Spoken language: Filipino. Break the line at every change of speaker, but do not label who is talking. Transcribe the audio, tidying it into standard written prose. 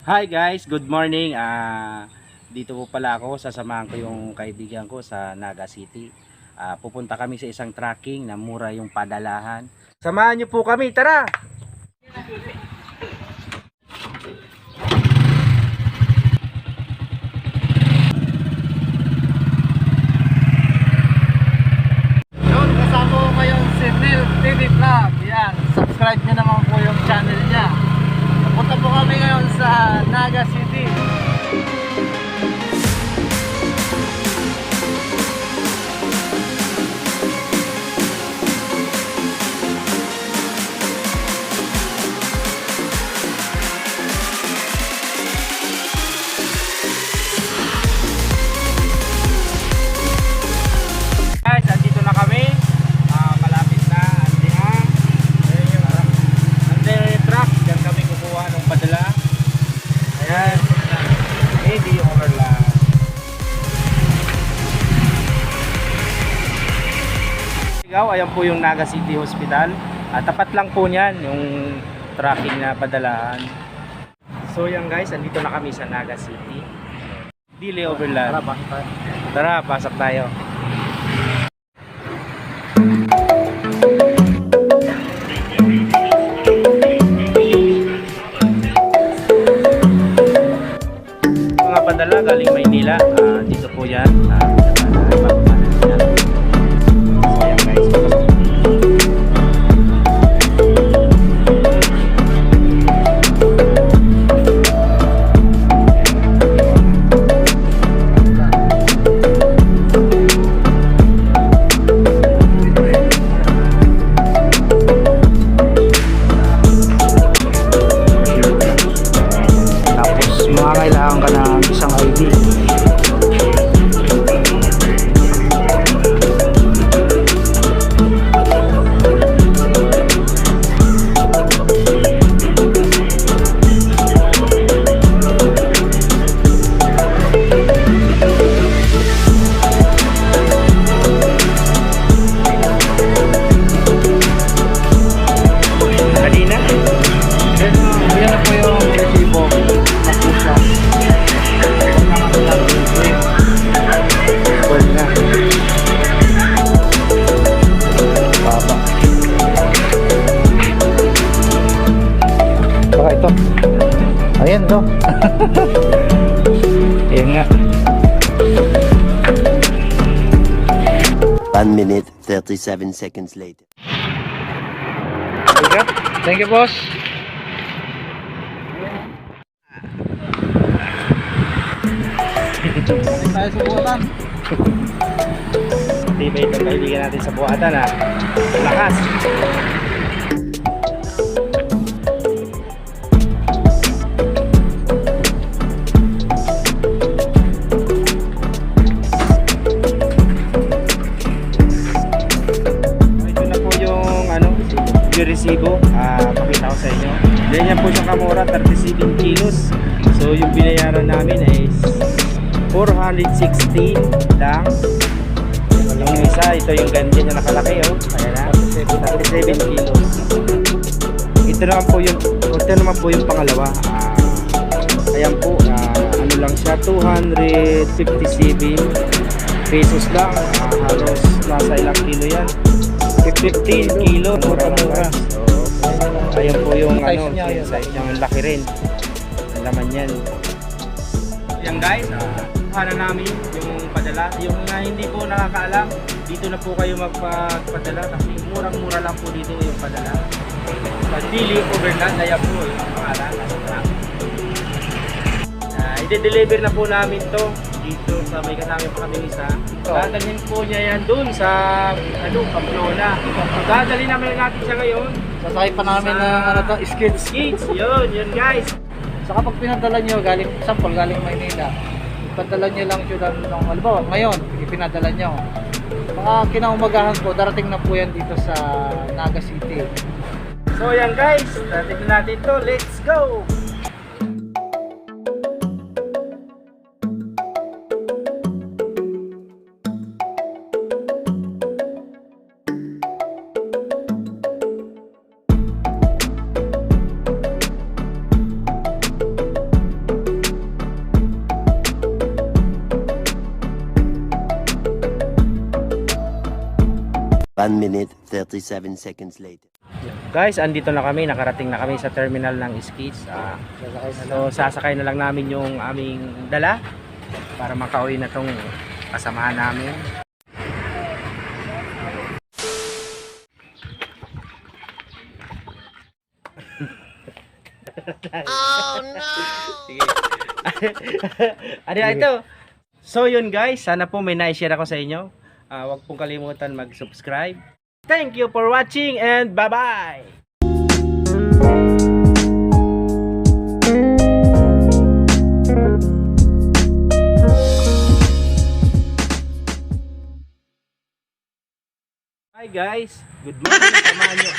Hi guys, good morning. Dito po pala ako, sasamahan ko yung kaibigan ko sa Naga City. Pupunta kami sa isang trekking na mura yung padalahan. Samahan niyo po kami, tara!
Yun, kasama ko ngayon si Neil TV Vlog. Yan, subscribe nyo naman po yung channel niya. Punta po kami ngayon sa Naga City.
Guys, andito na kami. Malapit na, Andihan. Ayan yung truck. Diyan kami kukuha ng padala. Ayan. Hindi yung overland. Ayan po yung Naga City Hospital. Tapat lang po niyan yung tracking na padalahan. So yan guys, andito na kami sa Naga City. Dili Overland. Tara, pasok tayo. Mga padala galing Maynila. Dito po yan. So yan guys. Tapos mga kailangan ka ng isang ID. Kanina?
Yan na po yung resibo. Nakusya.
Well na. Baba.
Baka ito. Ayan to.
Ayan nga.
1 minute, 37 seconds later.
Thank you, boss. Tayo sa buwan.
Tibay itong kaibigan natin sa buhatan ha. Lakas. Ito na po yung yung resibo. Pakita ko sa inyo. Ganyan po siya kamura, 37 kilos. So yung binayaran namin is 416 lang. Yung isa, ito yung ganyan na nakalaki ayan na, 37 kilos. Ito naman po yung pangalawa. Ayan po, ano lang siya, 257 pesos lang. Halos nasa ilang kilo yan, 15 kilo, mura. So, ayan po yung
Size niya,
yung size niya, ang laki rin ang laman yan. Yan guys, kuha na namin yung padala. Yung hindi po nakakaalam, dito na po kayo magpadala kasi murang-mura lang po dito yung padala. Dili Overland, ayan po yung pangalan. I-deliver na po namin to dito sa may kasama po kami isa. Dadalhin po niya yan dun sa Pamplona. Dadalhin namin natin siya ngayon.
Sasakay pa namin ng skids.
Kids, yun guys.
So kapag pinadala nyo, galing, sample, galing Maynila, ipadala nyo lang siya ng halimbawa, ngayon, ipinadala nyo. Mga kinaumagahan po, darating na po yan dito sa Naga City.
So yan guys, tignan natin to. Let's go!
1 minute, 37 seconds later.
Guys, andito na kami, nakarating na kami sa terminal ng Skis. So sasakay na lang namin yung aming dala para makauwi na tong kasamahan namin.
Oh no!
Sige. Ano ito? So yun guys, sana po may na-share ako sa inyo. Huwag pong kalimutan mag-subscribe. Thank you for watching and bye-bye! Hi guys, good morning, samahan nyo.